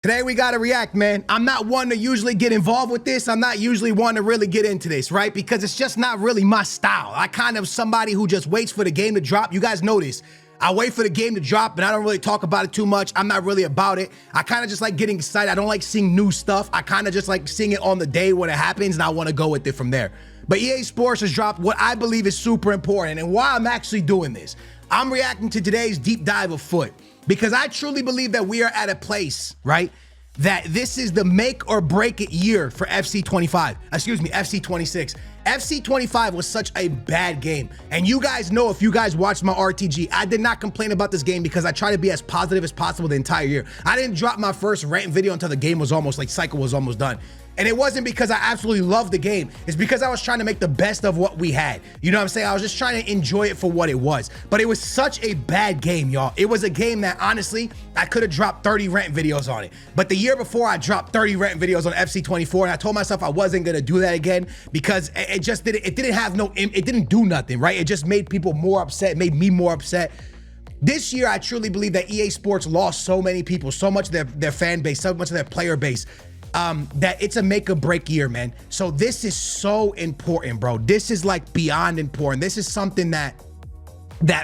Today we gotta react, man. I'm not one to usually get involved with this. I'm not usually one to really get into this, right? Because it's just not really my style. I kind of somebody who just waits for the game to drop. You guys know this. I wait for the game to drop, and I don't really talk about it too much. I'm not really about it. I kind of just like getting excited. I don't like seeing new stuff. I kind of just like seeing it on the day when it happens, and I want to go with it from there. But EA Sports has dropped what I believe is super important, and why I'm actually doing this. I'm reacting to today's deep dive of Foot, because I truly believe that we are at a place, right, that this is the make or break it year for FC26. FC25 was such a bad game. And you guys know, if you guys watched my RTG, I did not complain about this game because I try to be as positive as possible the entire year. I didn't drop my first rant video until the game was almost, like, cycle was almost done. And it wasn't because I absolutely loved the game. It's because I was trying to make the best of what we had. You know what I'm saying? I was just trying to enjoy it for what it was. But it was such a bad game, y'all. It was a game that, honestly, I could have dropped 30 rant videos on it. But the year before, I dropped 30 rant videos on FC24, and I told myself I wasn't gonna do that again because it just didn't, it didn't do nothing, right? It just made people more upset, made me more upset. This year, I truly believe that EA Sports lost so many people, so much of their fan base, so much of their player base, that it's a make or break year, man. So this is so important, bro. This is like beyond important. This is something that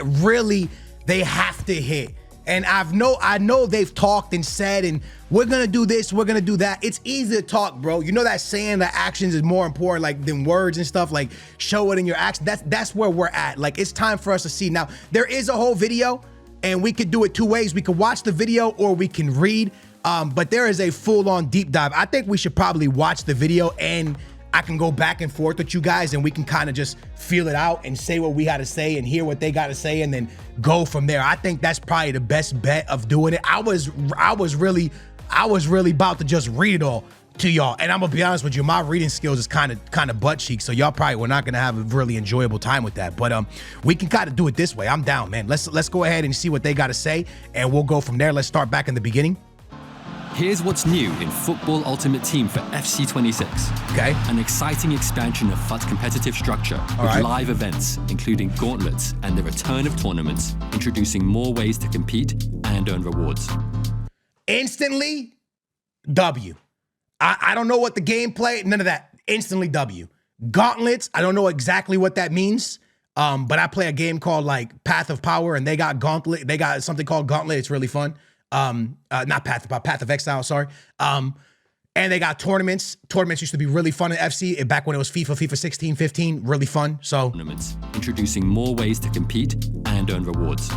really they have to hit. And I know they've talked and said, and we're gonna do this, we're gonna do that. It's easy to talk, bro. You know that saying that actions is more important, like, than words and stuff. Like, show it in your action. That's where we're at. Like, it's time for us to see. Now, there is a whole video, and we could do it two ways. We could watch the video or we can read. But there is a full-on deep dive. I think we should probably watch the video, and I can go back and forth with you guys, and we can kind of just feel it out and say what we got to say and hear what they got to say, and then go from there. I think that's probably the best bet of doing it. I was really about to just read it all to y'all, and I'm gonna be honest with you, my reading skills is kind of butt cheek, so y'all probably were not gonna have a really enjoyable time with that. But we can kind of do it this way. I'm down, man. Let's go ahead and see what they got to say, and we'll go from there. Let's start back in the beginning. Here's what's new in Football Ultimate Team for FC26. Okay. An exciting expansion of FUT's competitive structure with live events, including gauntlets and the return of tournaments, introducing more ways to compete and earn rewards. Instantly, W. I don't know what the gameplay, none of that. Instantly W. Gauntlets, I don't know exactly what that means. But I play a game called, like, Path of Power, and they got Gauntlet. They got something called Gauntlet. It's really fun. Not Path of Exile, sorry. And they got tournaments. Tournaments used to be really fun in FC back when it was FIFA 16, 15, really fun. So tournaments, introducing more ways to compete and earn rewards.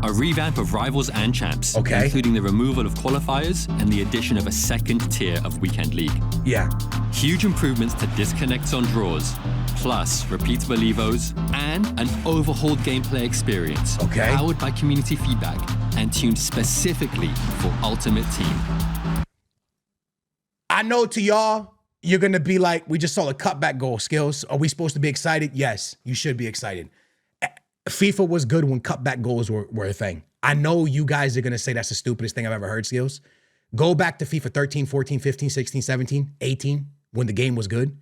A revamp of Rivals and Champs, including the removal of qualifiers and the addition of a second tier of Weekend League. Yeah. Huge improvements to disconnects on draws, plus repeatable evos, and an overhauled gameplay experience, powered by community feedback and tuned specifically for Ultimate Team. I know to y'all, you're gonna be like, we just saw a cutback goal. Skills, are we supposed to be excited? Yes, you should be excited. FIFA was good when cutback goals were a thing. I know you guys are gonna say that's the stupidest thing I've ever heard, Skills. Go back to FIFA 13, 14, 15, 16, 17, 18, when the game was good,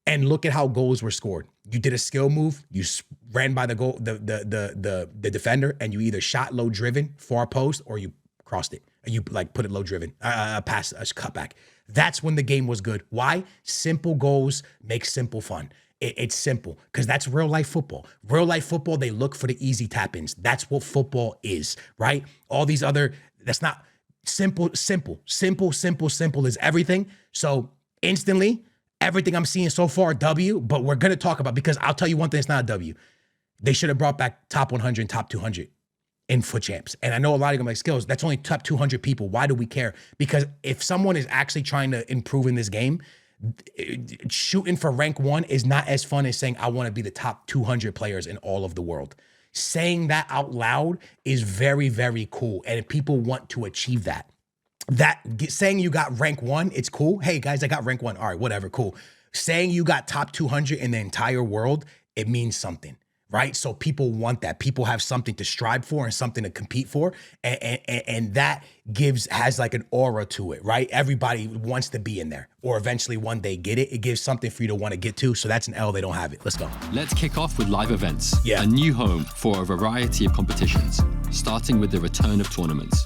and look at how goals were scored. You did a skill move, you ran by the goal, the defender, and you either shot low driven, far post, or you crossed it. And you, like, put it low driven, pass, a cutback. That's when the game was good. Why? Simple goals make simple fun. It's simple, because that's real life football. Real life football, they look for the easy tap-ins. That's what football is, right? All these other, that's not simple is everything. So instantly, everything I'm seeing so far, W, but we're going to talk about, because I'll tell you one thing, it's not a W. They should have brought back top 100 and top 200 in FUT Champs. And I know a lot of them like, Skills, that's only top 200 people. Why do we care? Because if someone is actually trying to improve in this game, shooting for rank 1 is not as fun as saying, I want to be the top 200 players in all of the world. Saying that out loud is very, very cool. And people want to achieve that. Saying you got rank 1, it's cool. Hey guys, I got rank 1. All right, whatever, cool. Saying you got top 200 in the entire world, it means something, right? So people want that. People have something to strive for and something to compete for. And that has like an aura to it, right? Everybody wants to be in there, or eventually one day get it. It gives something for you to want to get to. So that's an L. They don't have it. Let's go. Let's kick off with live events. A new home for a variety of competitions, starting with the return of tournaments.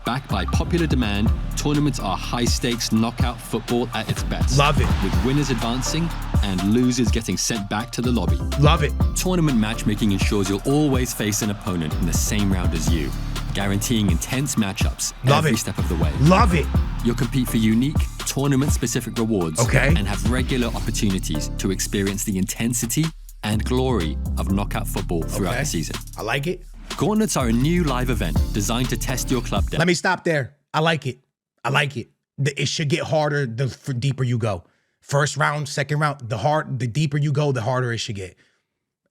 Backed by popular demand, tournaments are high-stakes knockout football at its best. Love it. With winners advancing and losers getting sent back to the lobby. Love it. Tournament matchmaking ensures you'll always face an opponent in the same round as you, guaranteeing intense matchups every step of the way. Love it. You'll compete for unique, tournament-specific rewards and have regular opportunities to experience the intensity and glory of knockout football throughout the season. I like it. Gauntlets are a new live event designed to test your club depth. Let me stop there. I like it. I like it. It should get harder the deeper you go. First round, second round, the deeper you go, the harder it should get.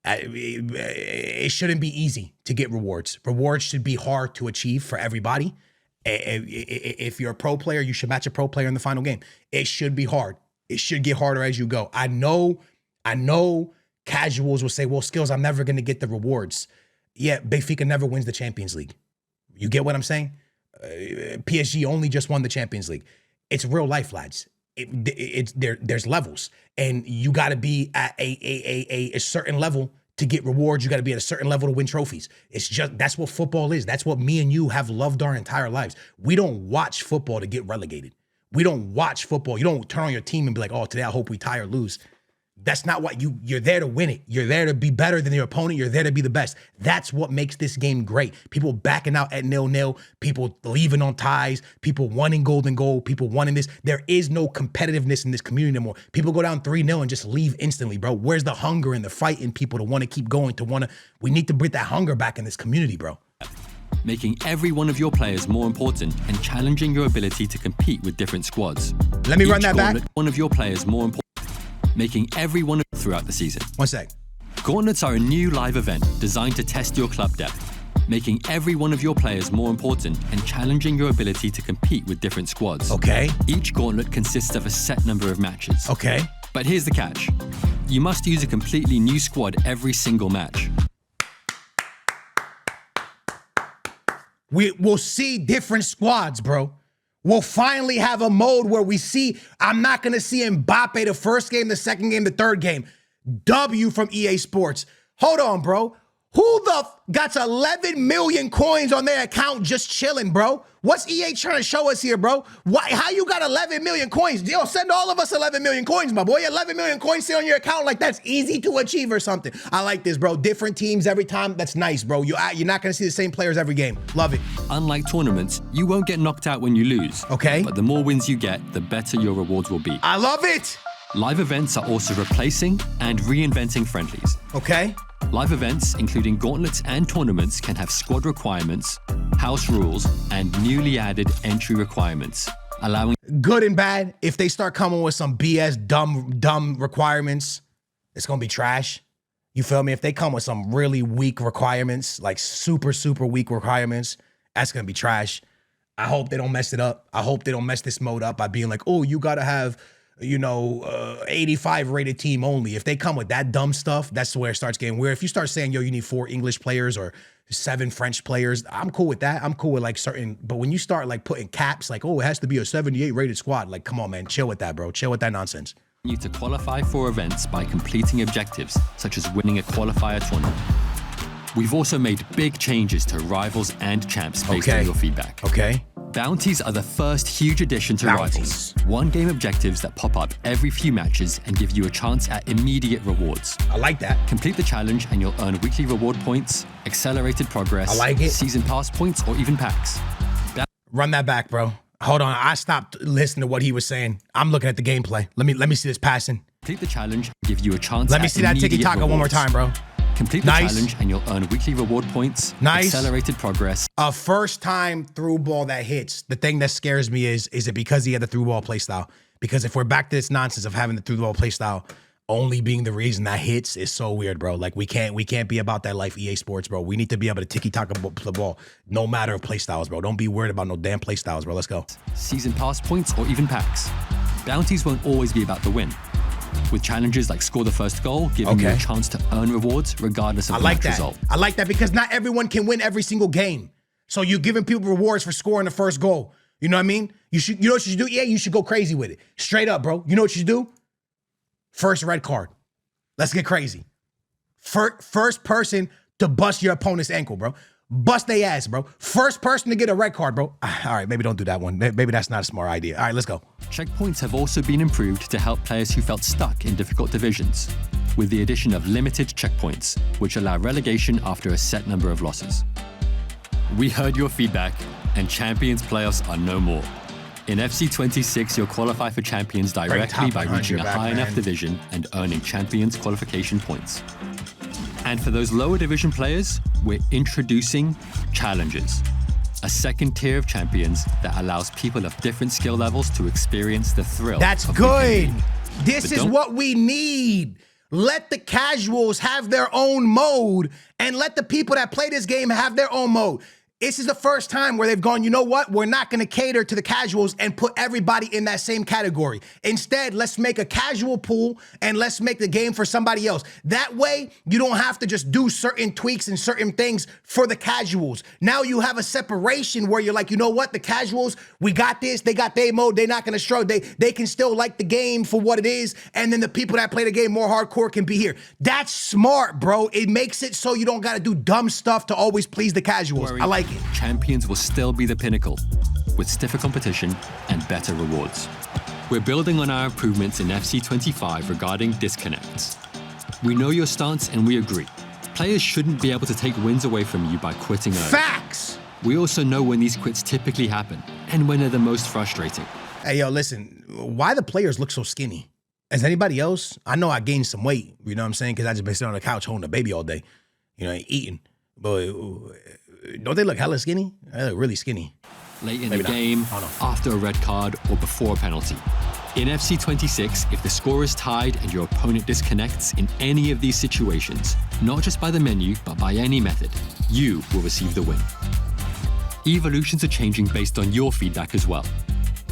It shouldn't be easy to get rewards. Rewards should be hard to achieve for everybody. If you're a pro player, you should match a pro player in the final game. It should be hard. It should get harder as you go. I know casuals will say, well, Skills, I'm never going to get the rewards. Yeah, Benfica never wins the Champions League. You get what I'm saying? PSG only just won the Champions League. It's real life, lads. There's levels, and you got to be at a certain level to get rewards. You got to be at a certain level to win trophies. That's what football is. That's what me and you have loved our entire lives. We don't watch football to get relegated. We don't watch football. You don't turn on your team and be like, oh, today I hope we tie or lose. That's not what you're there to win it. You're there to be better than your opponent. You're there to be the best. That's what makes this game great. People backing out at 0-0, people leaving on ties, people wanting golden goal, people wanting this. There is no competitiveness in this community anymore. People go down 3-0 and just leave instantly, bro. Where's the hunger and the fight in people to want to keep going, we need to bring that hunger back in this community, bro. Making every one of your players more important and challenging your ability to compete with different squads. Let me run that back. One of your players more important. Making every one throughout the season. One sec. Gauntlets are a new live event designed to test your club depth, making every one of your players more important and challenging your ability to compete with different squads. Okay. Each gauntlet consists of a set number of matches. Okay. But here's the catch. You must use a completely new squad every single match. We'll see different squads, bro. We'll finally have a mode where we see, I'm not going to see Mbappe the first game, the second game, the third game. W from EA Sports. Hold on, bro. Who the got 11 million coins on their account just chilling, bro? What's EA trying to show us here, bro? How you got 11 million coins? Yo, send all of us 11 million coins, my boy. 11 million coins sit on your account like that's easy to achieve or something. I like this, bro. Different teams every time. That's nice, bro. You're not going to see the same players every game. Love it. Unlike tournaments, you won't get knocked out when you lose. Okay. But the more wins you get, the better your rewards will be. I love it. Live events are also replacing and reinventing friendlies. Okay. Live events, including gauntlets and tournaments, can have squad requirements, house rules, and newly added entry requirements, allowing... Good and bad. If they start coming with some BS, dumb requirements, it's going to be trash. You feel me? If they come with some really weak requirements, like super weak requirements, that's going to be trash. I hope they don't mess it up. I hope they don't mess this mode up by being like, oh, you got to have... 85 rated team only. If they come with that dumb stuff, that's where it starts getting weird. If you start saying, yo, you need 4 English players or 7 French players, I'm cool with that. I'm cool with like certain, but when you start like putting caps, like, oh, it has to be a 78 rated squad. Like, come on, man, chill with that, bro. Chill with that nonsense. You need to qualify for events by completing objectives, such as winning a qualifier tournament. We've also made big changes to Rivals and Champs based on your feedback. Okay. Bounties are the first huge addition to Rivals. One-game objectives that pop up every few matches and give you a chance at immediate rewards. I like that. Complete the challenge and you'll earn weekly reward points, accelerated progress, I like it. Season pass points, or even packs. Run that back, bro. Hold on. I stopped listening to what he was saying. I'm looking at the gameplay. Let me see this passing. Complete the challenge, give you a chance Let me see that tiki-taka one more time, bro. Complete the challenge and you'll earn weekly reward points, accelerated progress. A first-time through ball that hits. The thing that scares me is it because he had the through ball playstyle? Because if we're back to this nonsense of having the through ball playstyle only being the reason that hits is so weird, bro. Like we can't be about that life, EA Sports, bro. We need to be able to tiki-taka the ball, no matter playstyles, bro. Don't be worried about no damn playstyles, bro. Let's go. Season pass points or even packs. Bounties won't always be about the win. With challenges like score the first goal, giving you a chance to earn rewards regardless of the match result. I like that because not everyone can win every single game. So you're giving people rewards for scoring the first goal. You know what I mean? You know what you should do? Yeah, you should go crazy with it. Straight up, bro. You know what you should do? First red card. Let's get crazy. First person to bust your opponent's ankle, bro. bust their ass, bro. First person to get a red card, bro. All right, maybe don't do that one. Maybe that's not a smart idea. All right, let's go. Checkpoints have also been improved to help players who felt stuck in difficult divisions, with the addition of limited checkpoints, which allow relegation after a set number of losses. We heard your feedback, and Champions playoffs are no more. In FC26, you'll qualify for Champions directly by reaching a high enough division and earning Champions qualification points. And for those lower division players, we're introducing Challenges, a second tier of champions that allows people of different skill levels to experience the thrill. That's good. This is what we need. Let the casuals have their own mode and let the people that play this game have their own mode. This is the first time where they've gone, you know what? We're not going to cater to the casuals and put everybody in that same category. Instead, let's make a casual pool and let's make the game for somebody else. That way, you don't have to just do certain tweaks and certain things for the casuals. Now you have a separation where you're like, you know what? The casuals, we got this. They got their mode. They're not going to struggle. They can still like the game for what it is. And then the people that play the game more hardcore can be here. That's smart, bro. It makes it so you don't got to do dumb stuff to always please the casuals. I like it. Champions will still be the pinnacle, with stiffer competition and better rewards. We're building on our improvements in FC25 regarding disconnects. We know your stance and we agree. Players shouldn't be able to take wins away from you by quitting early. Facts! We also know when these quits typically happen and when they're the most frustrating. Hey, yo, listen, why the players look so skinny? As anybody else, I know I gained some weight, you know what I'm saying? Because I just been sitting on the couch holding a baby all day, you know, eating. But don't they look hella skinny? They look really skinny. Late in the game, after a red card, or before a penalty. In FC26, if the score is tied and your opponent disconnects in any of these situations, not just by the menu, but by any method, you will receive the win. Evolutions are changing based on your feedback as well.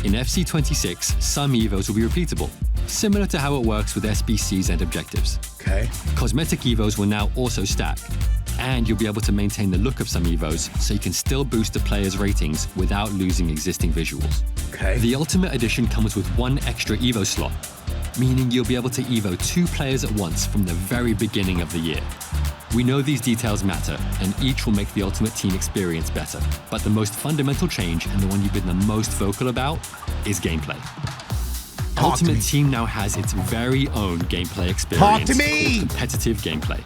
In FC26, some evos will be repeatable, similar to how it works with SBCs and objectives. Okay. Cosmetic evos will now also stack, and you'll be able to maintain the look of some evos so you can still boost the player's ratings without losing existing visuals. Okay. The Ultimate Edition comes with one extra evo slot, meaning you'll be able to evo 2 players at once from the very beginning of the year. We know these details matter, and each will make the Ultimate Team experience better. But the most fundamental change, and the one you've been the most vocal about, is gameplay. Ultimate Team now has its very own gameplay experience. Talk to me! Competitive gameplay.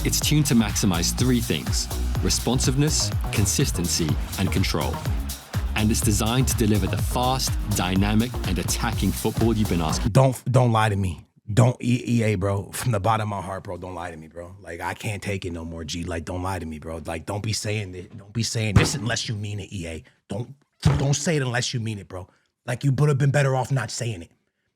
It's tuned to maximize 3 things: responsiveness, consistency, and control. And it's designed to deliver the fast, dynamic, and attacking football you've been asking. Don't lie to me. Don't, EA, bro. From the bottom of my heart, bro, don't lie to me, bro. Like, I can't take it no more, G. Like, don't lie to me, bro. Like, don't be saying this unless you mean it, EA. Don't say it unless you mean it, bro. Like, you would have been better off not saying it.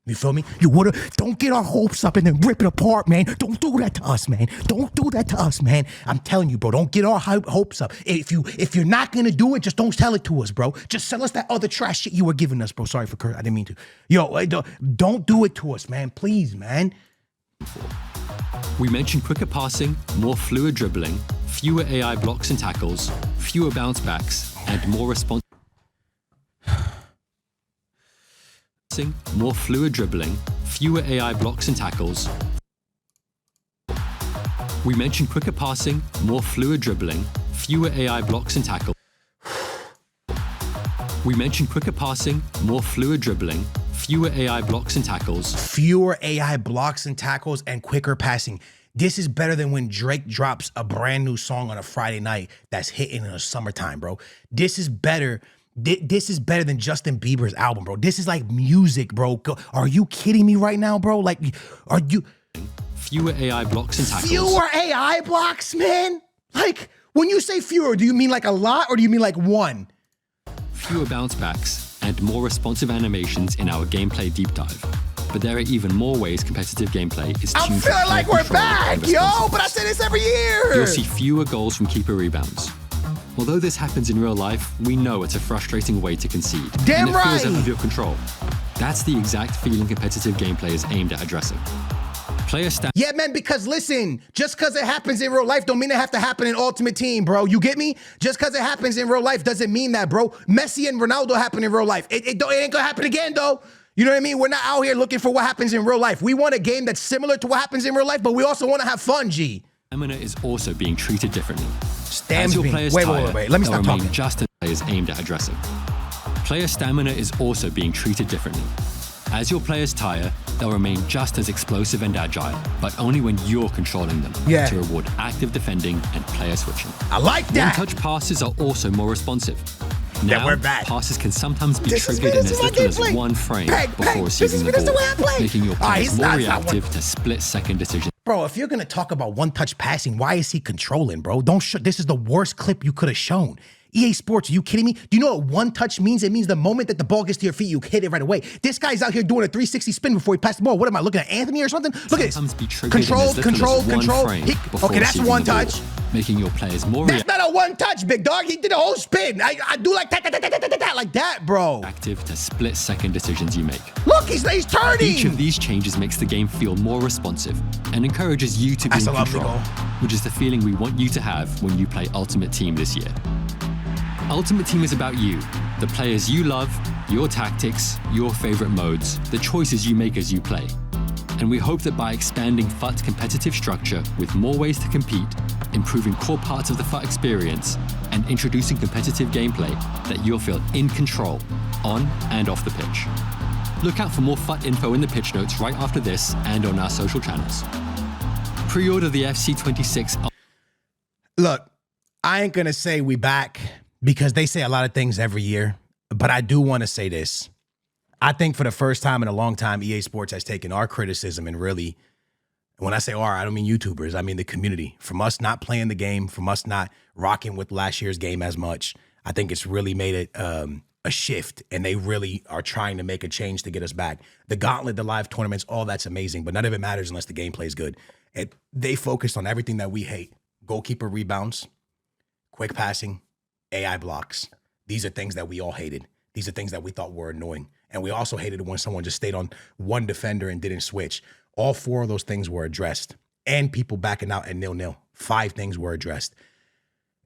You feel me? You would have. Don't get our hopes up and then rip it apart, man. Don't do that to us, man. Don't do that to us, man. I'm telling you, bro. Don't get our hopes up. If you're not gonna do it, just don't tell it to us, bro. Just sell us that other trash shit you were giving us, bro. Sorry for curse. I didn't mean to. Yo, don't do it to us, man. Please, man. We mentioned quicker passing, more fluid dribbling, fewer AI blocks and tackles, fewer bounce backs, and more response. More fluid dribbling, fewer AI blocks and tackles. We mentioned quicker passing, more fluid dribbling, fewer AI blocks and tackles. We mentioned quicker passing, more fluid dribbling, fewer AI blocks and tackles. Fewer AI blocks and tackles and quicker passing. This is better than when Drake drops a brand new song on a Friday night that's hitting in the summertime, bro. This is better. This is better than Justin Bieber's album, bro. This is like music, bro. Are you kidding me right now, bro? Like, are you... Fewer AI blocks and tackles. Fewer AI blocks, man? Like, when you say fewer, do you mean like a lot or do you mean like one? Fewer bounce backs and more responsive animations in our gameplay deep dive. But there are even more ways competitive gameplay is tuned. I'm feeling like we're back, yo, but I say this every year. You'll see fewer goals from keeper rebounds. Although this happens in real life, we know it's a frustrating way to concede. Damn and it right! feels out of your control. That's the exact feeling competitive gameplay is aimed at addressing. Player stats. Yeah, man, because listen, just because it happens in real life don't mean it have to happen in Ultimate Team, bro. You get me? Just because it happens in real life doesn't mean that, bro. Messi and Ronaldo happen in real life. It ain't gonna happen again, though. You know what I mean? We're not out here looking for what happens in real life. We want a game that's similar to what happens in real life, but we also want to have fun, G. Stamina is also being treated differently. As your players Wait. tire, Let me they'll stop remain talking. just as players aimed at addressing. Player stamina is also being treated differently. As your players tire, they'll remain just as explosive and agile, but only when you're controlling them to reward active defending and player switching. I like that. One-touch passes are also more responsive. Yeah, Now, we're back. passes can sometimes be triggered in as little as one frame before receiving the ball, making your players more reactive to split-second decisions. Bro, if you're going to talk about one-touch passing, why is he controlling, bro? Don't show. This is the worst clip you could have shown. EA Sports, are you kidding me? Do you know what one touch means? It means the moment that the ball gets to your feet, you hit it right away. This guy's out here doing a 360 spin before he passed the ball. What am I looking at, Anthony or something? Look at this. Control. Okay, that's one touch. Making your players more That's not a one touch, big dog. He did a whole spin. I do like that, like that, bro. Active to split-second decisions you make. Look, he's turning. Each of these changes makes the game feel more responsive and encourages you to be in control, which is the feeling we want you to have when you play Ultimate Team this year. Ultimate Team is about you, the players you love, your tactics, your favorite modes, the choices you make as you play. And we hope that by expanding FUT's competitive structure with more ways to compete, improving core parts of the FUT experience, and introducing competitive gameplay, that you'll feel in control, on and off the pitch. Look out for more FUT info in the pitch notes right after this and on our social channels. Pre-order the FC26. Look, I ain't gonna say we back, because they say a lot of things every year, but I do want to say this. I think for the first time in a long time, EA Sports has taken our criticism and really, when I say our, I don't mean YouTubers, I mean the community. From us not playing the game, from us not rocking with last year's game as much, I think it's really made it a shift, and they really are trying to make a change to get us back. The Gauntlet, the live tournaments, all that's amazing, but none of it matters unless the gameplay is good. They focused on everything that we hate. Goalkeeper rebounds, quick passing, AI blocks. These are things that we all hated. These are things that we thought were annoying. And we also hated it when someone just stayed on one defender and didn't switch. All four of those things were addressed. And people backing out at 0-0. 5 things were addressed.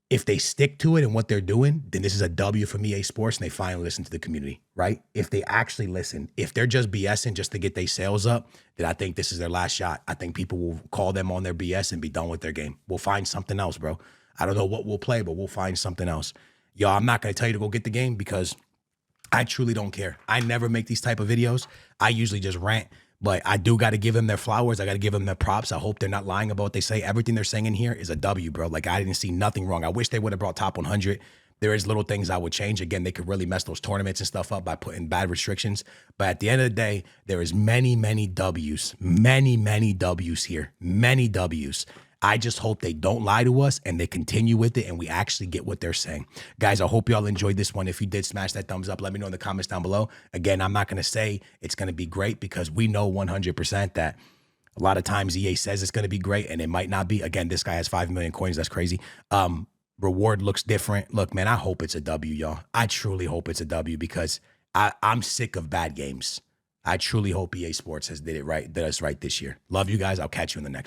If they stick to it and what they're doing, then this is a W from EA Sports, and they finally listen to the community, right? If they actually listen, if they're just BSing just to get their sales up, then I think this is their last shot. I think people will call them on their BS and be done with their game. We'll find something else, bro. I don't know what we'll play, but we'll find something else. Y'all, I'm not going to tell you to go get the game because I truly don't care. I never make these type of videos. I usually just rant, but I do got to give them their flowers. I got to give them their props. I hope they're not lying about what they say. Everything they're saying in here is a W, bro. Like, I didn't see nothing wrong. I wish they would have brought top 100. There is little things I would change. Again, they could really mess those tournaments and stuff up by putting bad restrictions. But at the end of the day, there is many, many W's. Many, many W's here. Many W's. I just hope they don't lie to us and they continue with it and we actually get what they're saying. Guys, I hope y'all enjoyed this one. If you did, smash that thumbs up. Let me know in the comments down below. Again, I'm not going to say it's going to be great because we know 100% that a lot of times EA says it's going to be great and it might not be. Again, this guy has 5 million coins. That's crazy. Reward looks different. Look, man, I hope it's a W, y'all. I truly hope it's a W because I'm sick of bad games. I truly hope EA Sports did us right this year. Love you guys. I'll catch you in the next one.